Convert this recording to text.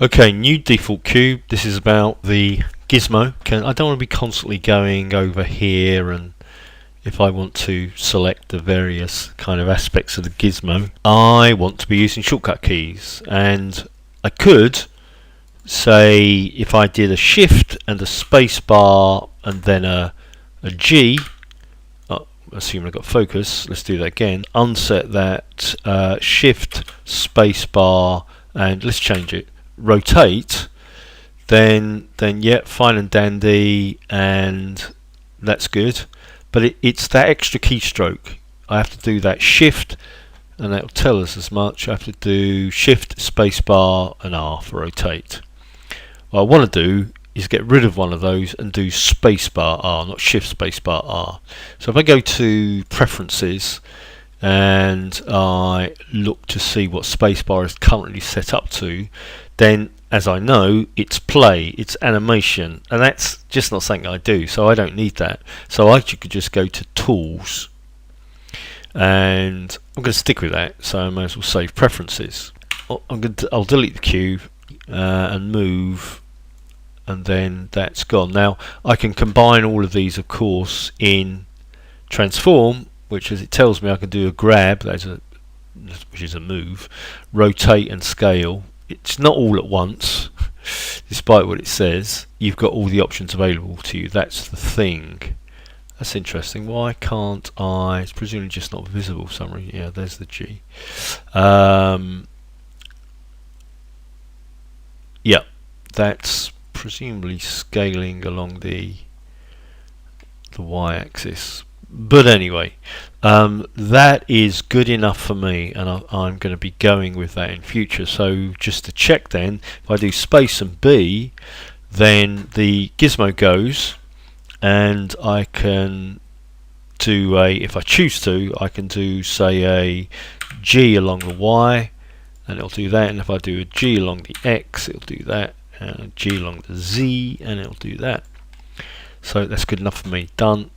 Okay, new default cube. This is about the gizmo. I don't want to be constantly going over here, and if I want to select the various kind of aspects of the gizmo, I want to be using shortcut keys. And I could say if I did a shift and a space bar and then a G, assume I got focus, let's do that again, unset that, shift space bar, and let's change it, rotate, then yeah, fine and dandy, and that's good. But it's that extra keystroke. I have to do that shift, and that will tell us as much. I have to do shift space bar and R for rotate. What I want to do is get rid of one of those and do spacebar R, not shift spacebar R. So if I go to preferences and I look to see what spacebar is currently set up to, then as I know, it's play, it's animation, and that's just not something I do, so I don't need that. So I could just go to tools, and I'm going to stick with that, so I may as well save preferences. I'll delete the cube and move, and then that's gone. Now I can combine all of these, of course, in transform, which, as it tells me, I can do a grab, which is a move, rotate and scale. It's not all at once, despite what it says. You've got all the options available to you. That's the thing. That's interesting. Why can't I? It's presumably just not visible for some reason. Yeah, there's the G. Yeah, that's presumably scaling along the y-axis. But anyway, that is good enough for me, and I'm going to be going with that in future. So just to check then, if I do space and B, then the gizmo goes, and I can do if I choose to, I can do, say, a G along the Y, and it'll do that. And if I do a G along the X, it'll do that, and a G along the Z, and it'll do that. So that's good enough for me. Done.